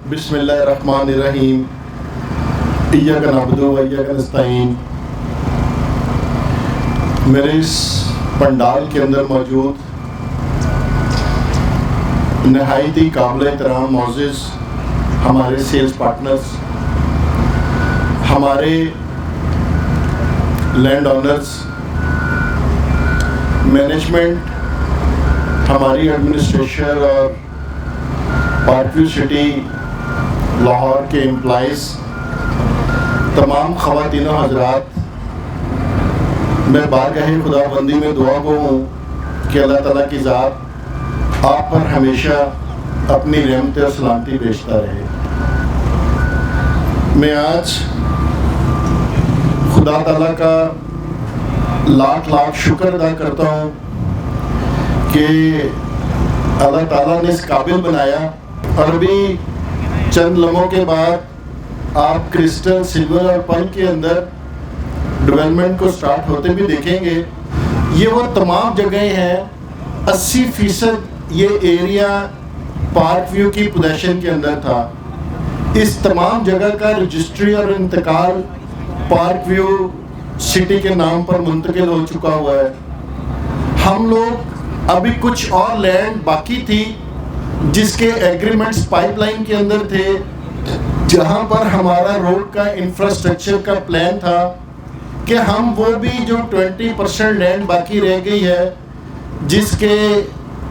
बिस्मिल्लाहिर्रहमानिर्रहीम। इय्याका नअबुदु व इय्याका नस्तईन। मेरे इस पंडाल के अंदर मौजूद नहायत ही काबिल एहतराम मोअज़्ज़िज़ हमारे सेल्स पार्टनर्स, हमारे लैंड ओनर्स, मैनेजमेंट, हमारी एडमिनिस्ट्रेशन और पार्कव्यू सिटी लाहौर के एम्प्लॉइज़, तमाम ख़वातीन और हज़रात, मैं बारगाह खुदाबंदी में दुआ गो हूँ कि अल्लाह ताला की ज़ात आप पर हमेशा अपनी रहमत और सलामती भेजता रहे। मैं आज खुदा ताला का लाख लाख शुक्र अदा करता हूँ कि अल्लाह ताला ने इस काबिल बनाया और अभी चंद लम्हों के बाद आप क्रिस्टल, सिल्वर और पर्ल के अंदर डेवलपमेंट को स्टार्ट होते भी देखेंगे। ये वो तमाम जगहें हैं, 80% ये एरिया पार्क व्यू की पोजीशन के अंदर था। इस तमाम जगह का रजिस्ट्री और इंतकाल पार्क व्यू सिटी के नाम पर मुंतकिल हो चुका हुआ है। हम लोग अभी कुछ और लैंड बाकी थी जिसके एग्रीमेंट्स पाइपलाइन के अंदर थे, जहां पर हमारा रोड का इंफ्रास्ट्रक्चर का प्लान था कि हम वो भी जो 20% लैंड बाकी रह गई है जिसके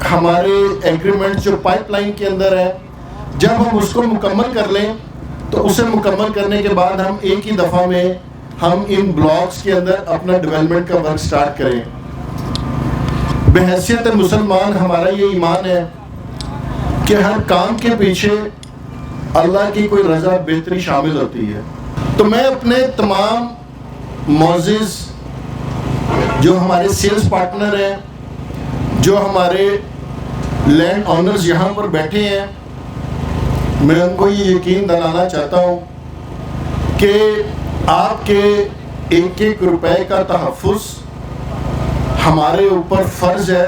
हमारे एग्रीमेंट जो पाइपलाइन के अंदर है, जब हम उसको मुकम्मल कर लें तो उसे मुकम्मल करने के बाद हम एक ही दफ़ा में हम इन ब्लॉक्स के अंदर अपना डेवलपमेंट का वर्क स्टार्ट करें। बहैसियत मुसलमान हमारा ये ईमान है कि हर काम के पीछे अल्लाह की कोई रज़ा बेहतरी शामिल होती है। तो मैं अपने तमाम मोअज़्ज़िज़ जो हमारे सेल्स पार्टनर हैं, जो हमारे लैंड ओनर्स यहाँ पर बैठे हैं, मैं उनको ये यकीन दिलाना चाहता हूँ कि आपके एक एक रुपए का तहफ़्फ़ुज़ हमारे ऊपर फ़र्ज़ है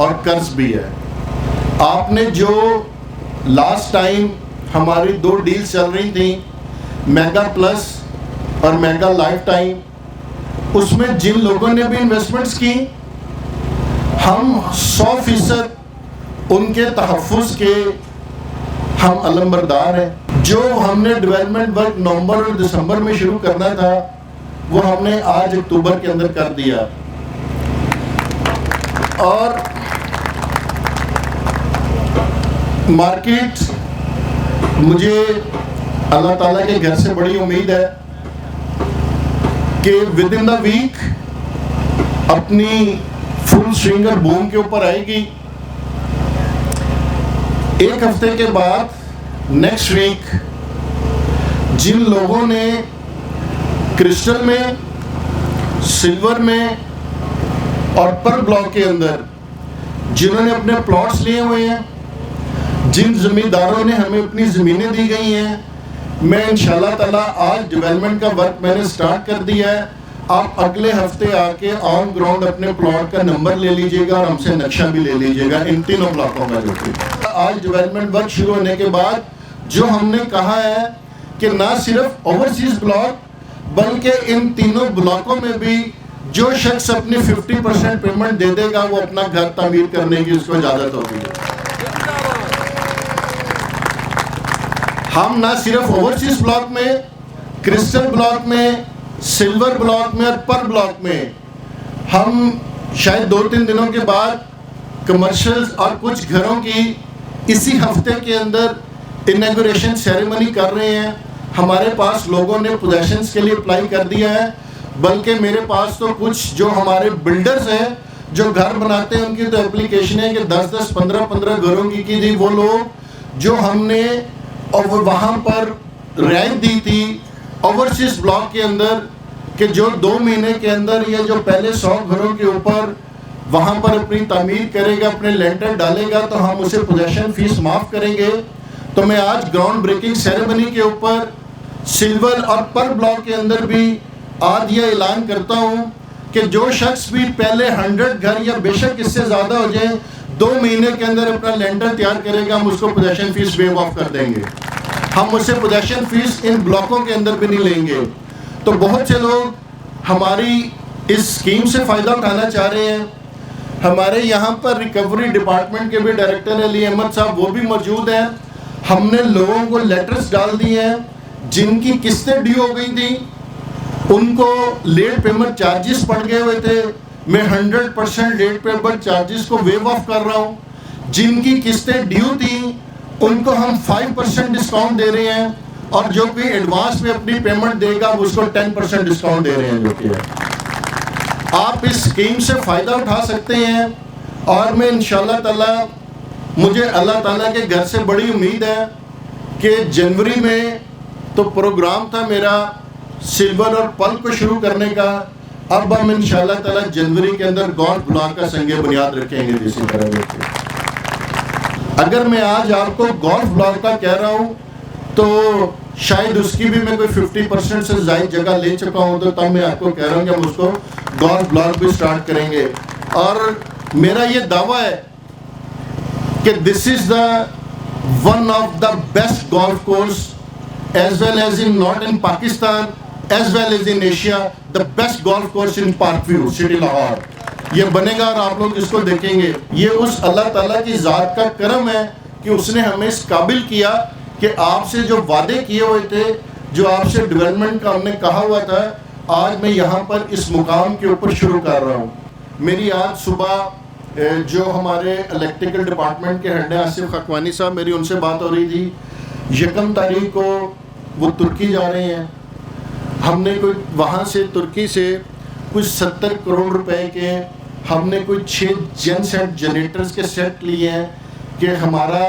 और कर्ज़ भी है। आपने जो लास्ट टाइम हमारी 2 डील्स चल रही थी, मेगा प्लस और मेगा लाइफ टाइम, उसमें जिन लोगों ने भी इन्वेस्टमेंट्स की, हम 100% उनके तहफ़्फ़ुज़ के हम अलमबरदार हैं। जो हमने डेवलपमेंट वर्क नवंबर और दिसंबर में शुरू करना था वो हमने आज अक्टूबर के अंदर कर दिया। और मार्केट, मुझे अल्लाह ताला के घर से बड़ी उम्मीद है कि विद इन द वीक अपनी फुल स्विंग और बूम के ऊपर आएगी। एक हफ्ते के बाद नेक्स्ट वीक जिन लोगों ने क्रिस्टल में, सिल्वर में और पर्ल ब्लॉक के अंदर जिन्होंने अपने प्लॉट्स लिए हुए हैं, जिन ज़मींदारों ने हमें अपनी ज़मीनें दी गई हैं, मैं इंशाल्लाह ताला आज डेवलपमेंट का वर्क मैंने स्टार्ट कर दिया है। आप अगले हफ्ते आके ऑन ग्राउंड अपने प्लॉट का नंबर ले लीजिएगा और हमसे नक्शा भी ले लीजिएगा इन तीनों ब्लॉकों का। जो आज डेवलपमेंट वर्क शुरू होने के बाद जो हमने कहा है कि ना सिर्फ ओवरसीज ब्लॉक बल्कि इन तीनों ब्लॉकों में भी जो शख्स अपनी 50% पेमेंट दे देगा वो अपना घर तामीर करने की उसको इजाज़त होगी। हम ना सिर्फ ओवरसीज ब्लॉक में, क्रिस्टल ब्लॉक में, सिल्वर ब्लॉक में और पर्ल ब्लॉक में हम शायद 2-3 दिनों के बाद कमर्शियल्स और कुछ घरों की इसी हफ्ते के अंदर इनॉग्रेशन सेरेमनी कर रहे हैं। हमारे पास लोगों ने पोजेशंस के लिए अप्लाई कर दिया है, बल्कि मेरे पास तो कुछ जो हमारे बिल्डर्स हैं जो घर बनाते हैं उनकी तो एप्लीकेशन है कि 10-10, 15-15 घरों की थी। वो लोग जो हमने और वो वहाँ पर रियायत दी थी ओवरसीज ब्लॉक के अंदर कि जो 2 महीने के अंदर या जो पहले 100 घरों के ऊपर वहाँ पर अपनी तामीर करेगा, अपने लेंटर डालेगा, तो हम उसे पोजेशन फीस माफ़ करेंगे। तो मैं आज ग्राउंड ब्रेकिंग सेरेमनी के ऊपर सिल्वर और पर्ल ब्लॉक के अंदर भी आज यह ऐलान करता हूँ कि जो शख्स भी पहले 100 घर या बेशक इससे ज़्यादा हो जाए, 2 महीने के अंदर अपना लेंटर तैयार करेगा, हम उसको पोजेशन फीस वेव ऑफ कर देंगे। हम उससे पोजेशन फीस इन ब्लॉकों के अंदर भी नहीं लेंगे। तो बहुत से लोग हमारी इस स्कीम से फ़ायदा उठाना चाह रहे हैं। हमारे यहाँ पर रिकवरी डिपार्टमेंट के भी डायरेक्टर अली अहमद साहब वो भी मौजूद हैं। हमने लोगों को लेटर्स डाल दिए हैं जिनकी किस्तें ड्यू हो गई थी, उनको लेट पेमेंट चार्जेस पड़ गए हुए थे। मैं 100% लेट पेमेंट चार्जेस को वेव ऑफ कर रहा हूँ। जिनकी किस्तें ड्यू थी उनको हम 5% डिस्काउंट दे रहे हैं, और जो कोई एडवांस में अपनी पेमेंट देगा उसको 10% डिस्काउंट दे रहे हैं। जो कि आप इस स्कीम से फ़ायदा उठा सकते हैं। और मैं इंशाल्लाह ताला, मुझे अल्लाह ताला के घर से बड़ी उम्मीद है कि जनवरी में तो प्रोग्राम था मेरा सिल्वर और पर्ल को शुरू करने का। अब हम इंशाल्लाह ताला जनवरी के अंदर गोल्फ ब्लॉक का संगे बुनियाद रखेंगे। इसी तरह अगर मैं आज आपको गोल्फ ब्लॉक का कह रहा हूँ तो शायद उसकी भी मैं कोई 50% से ज़्यादा जगह ले चुका हूँ, तो तब मैं आपको कह रहा हूँ कि हम उसको गोल्फ ब्लॉक भी स्टार्ट करेंगे। और मेरा ये दावा है कि this is the one of the best golf course as well as in not in Pakistan as well as in Asia, the best golf course in Park View City Lahore. ये बनेगा और आप लोग इसको देखेंगे। ये उस अल्लाह ताला की ज़ात का करम है कि उसने हमें इस काबिल किया कि आपसे जो वादे किए हुए थे, जो आपसे डेवलपमेंट का हमने कहा हुआ था, आज मैं यहाँ पर इस मुकाम के ऊपर शुरू कर रहा हूँ। मेरी आज सुबह जो हमारे इलेक्ट्रिकल डिपार्टमेंट के हेड हैं आसिफ खकवानी साहब, मेरी उनसे बात हो रही थी। 1 तारीख को वो तुर्की जा रहे हैं। हमने कोई वहाँ से तुर्की से कुछ 70 करोड़ रुपए के हमने कोई 6 जेन सेट जनरेटर्स के सेट लिए हैं कि हमारा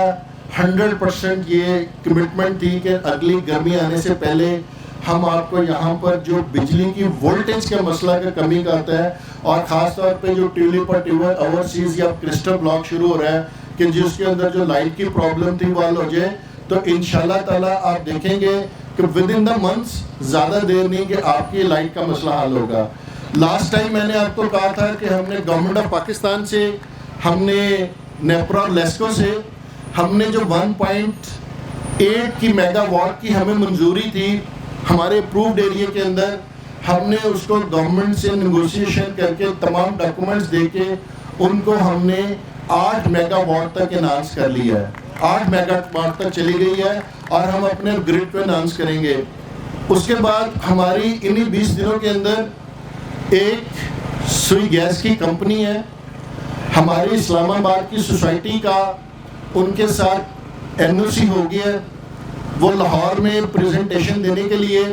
100% ये कमिटमेंट थी कि अगली गर्मी आने से पहले हम आपको यहाँ पर जो बिजली की वोल्टेज के मसला का कमी का आता है, और ख़ास तौर पे जो ट्यूलिप और ट्यूबर ओवरसीज या क्रिस्टल ब्लॉक शुरू हो रहा है कि जिसके अंदर जो लाइट की प्रॉब्लम थी वो हल हो जाए, तो इंशाल्लाह ताला आप देखेंगे कि विद इन द मंथ्स, ज़्यादा देर नहीं कि आपकी लाइट का मसला हल होगा। लास्ट टाइम मैंने आपको कहा था कि हमने गवर्नमेंट ऑफ पाकिस्तान से, हमने नेप्रा और लेस्को से हमने जो 1.8 की मेगावाट की हमें मंजूरी थी हमारे अप्रूव्ड एरिया के अंदर, हमने उसको गवर्नमेंट से नेगोशिएशन करके तमाम डॉक्यूमेंट्स देके उनको हमने 8 मेगावाट तक एनहांस कर लिया है। 8 मेगावाट तक चली गई है और हम अपने ग्रिड पे एनहांस करेंगे। उसके बाद हमारी इन्हीं 20 दिनों के अंदर एक सुई गैस की कंपनी है हमारी इस्लामाबाद की सोसाइटी का, उनके साथ एनओसी हो गया। वो लाहौर में प्रेजेंटेशन देने के लिए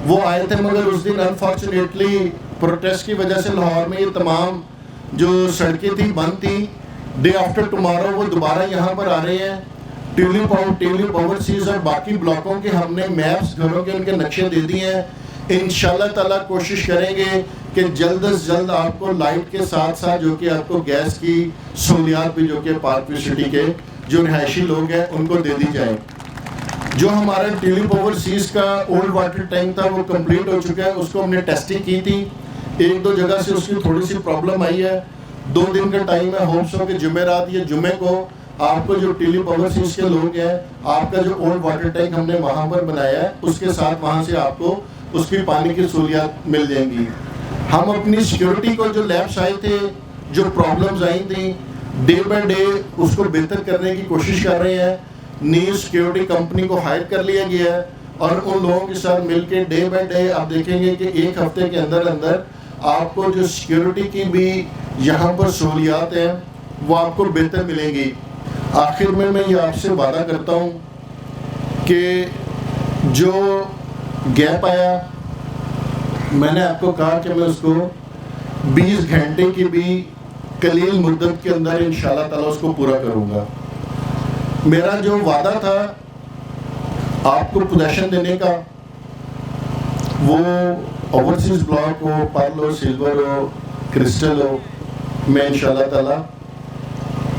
वो आए थे, मगर उस दिन अनफॉर्चुनेटली प्रोटेस्ट की वजह से लाहौर में ये तमाम जो सड़कें थी बंद थी। डे आफ्टर टुमारो वो दोबारा यहाँ पर आ रहे हैं। ट्यूलिप ओवरसीज और बाकी ब्लॉकों के हमने मैप्स घरों के उनके नक्शे दे दिए हैं। इंशाल्लाह ताला कोशिश करेंगे कि जल्द से जल्द आपको लाइट के साथ साथ जो कि आपको गैस की सहूलियात भी जो कि पार्क सिटी के जो रिहायशी लोग हैं उनको दे दी जाए। जो हमारा ट्यूलिप ओवरसीज का ओल्ड वाटर टैंक था वो कंप्लीट हो चुका है, उसको हमने टेस्टिंग की थी। 1-2 जगह से उसकी थोड़ी सी प्रॉब्लम आई है। 2 दिन का टाइम है, होप्स हो कि जुमेरात या जुमे को आपको जो ट्यूलिप ओवरसीज के लोग हैं, आपका जो ओल्ड वाटर टैंक हमने वहाँ पर बनाया है उसके साथ वहाँ से आपको उसकी पानी की सहूलियात मिल जाएंगी। हम अपनी सिक्योरिटी को जो लैब्स आए थे, जो प्रॉब्लम्स आई थी, डे बाय डे उसको बेहतर करने की कोशिश कर रहे हैं। न्यू सिक्योरिटी कंपनी को हायर कर लिया गया है और उन लोगों के साथ मिलकर डे बाय डे आप देखेंगे कि 1 हफ्ते के अंदर अंदर आपको जो सिक्योरिटी की भी यहाँ पर सहूलियात हैं वो आपको बेहतर मिलेंगी। आखिर में मैं ये आपसे वादा करता हूँ कि जो गैप आया, मैंने आपको कहा कि मैं उसको 20 घंटे की भी कलील मुद्दत के अंदर इंशाल्लाह ताला उसको पूरा करूँगा। मेरा जो वादा था आपको पोजीशन देने का, वो ओवरसीज ब्लॉक हो, पर्ल हो, सिल्वर हो, क्रिस्टल हो, मैं इंशाल्लाह ताला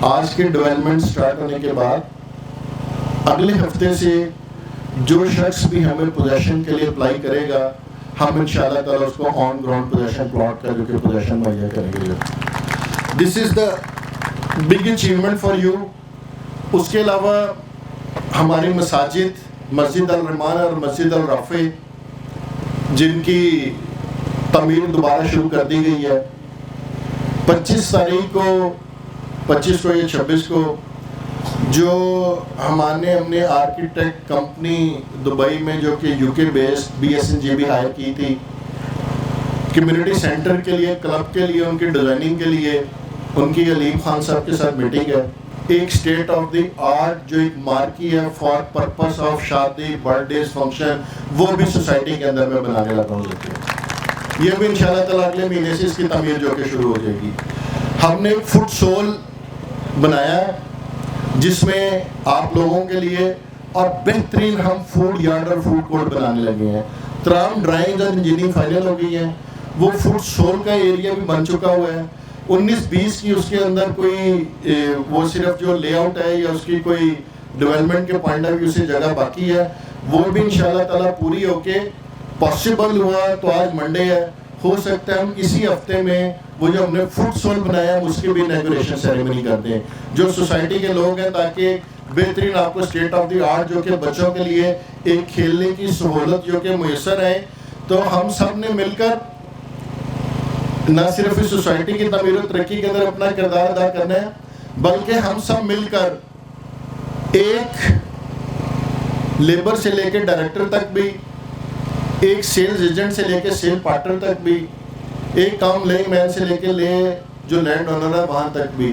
आज के डेवलपमेंट स्टार्ट होने के बाद अगले हफ्ते से जो शख्स भी हमें पोजीशन के लिए अप्लाई करेगा, हम इंशाल्लाह ताला उसको ऑन ग्राउंड पोजीशन प्लॉट का जो कि पोजीशन मुहैया करेंगे। This is the big achievement for you. उसके अलावा हमारी मसाजिद, मस्जिद अल रहमान और मस्जिद अल राफ़े, जिनकी तमीर दोबारा शुरू कर दी गई है। 25 तारीख को, 25 को या 26 को, जो हमने आर्किटेक्ट कंपनी दुबई में जो कि यूके बेस्ड BSNGB हायर की थी, कम्युनिटी सेंटर के लिए, क्लब के लिए, उनकी डिज़ाइनिंग के लिए उनकी अलीम खान साहब के साथ मीटिंग है। एक स्टेट ऑफ द आर्ट जो एक मार्की है फॉर पर्पस ऑफ शादी, बर्थडे फंक्शन, वो भी सोसाइटी के अंदर में बनाने लगा हूँ। ये भी इंशाल्लाह ताला अगले महीने से इसकी तमीर जो कि शुरू हो जाएगी। हमने एक फूड सोल बनाया जिसमें आप लोगों के लिए और बेहतरीन हम फूड यार्ड और फूड कोर्ट बनाने लगे हैं। तमाम ड्राइंग और इंजीनियरिंग फाइनल हो गई है। वो फूड सोल का एरिया भी बन चुका हुआ है। 19-20 की उसके अंदर कोई वो सिर्फ जो लेआउट है या उसकी कोई डेवलपमेंट के पॉइंट ऑफ व्यू से जगह बाकी है, वो भी इंशाल्लाह ताला पूरी होके पॉसिबल हुआ तो आज मंडे है, हो सकता है हम इसी हफ्ते में वो जो हमने फूड सोल बनाया उसकी भी इनॉग्रेशन सेरेमनी करते हैं, जो सोसाइटी के लोग हैं, ताकि बेहतरीन आपको स्टेट ऑफ द आर्ट जो कि बच्चों के लिए एक खेलने की सहूलत जो कि मुयसर है। तो हम सब ने मिलकर न सिर्फ इस सोसाइटी की तमीर और तरक्की के अंदर अपना किरदार अदा करना है, बल्कि हम सब मिलकर एक लेबर से लेकर डायरेक्टर तक भी, एक सेल्स एजेंट से लेकर सेल पार्टनर तक भी, एक काम लेइंग मैन से लेकर जो लैंड ओनर है वहाँ तक भी,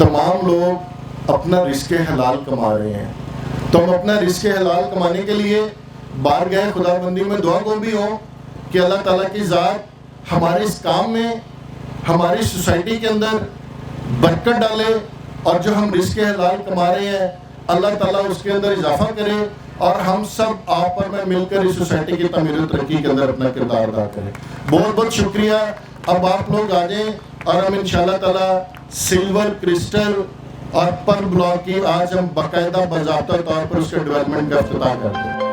तमाम लोग अपना रिस्क हलाल कमा रहे हैं। तो हम अपना रिस्क हलाल कमाने के लिए बाहर गए खुदाबंदी में दुआ को भी हो कि अल्लाह ताला की ज़ात हमारे इस काम में, हमारी सोसाइटी के अंदर बरकत डाले और जो हम रिस्क हलाल कमा रहे हैं अल्लाह ताला उसके अंदर इजाफा करे और हम सब आप और मैं मिलकर इस सोसाइटी की तमीर और तरक्की के अंदर अपना किरदार अदा करें। बहुत बहुत शुक्रिया। अब आप लोग आ जाएं और हम इंशाल्लाह ताला सिल्वर, क्रिस्टल और पर्ल ब्लॉक की आज हम बाकायदा बाज़ाब्ता तौर पर उसके डेवलपमेंट का इफ्तिताह करते हैं।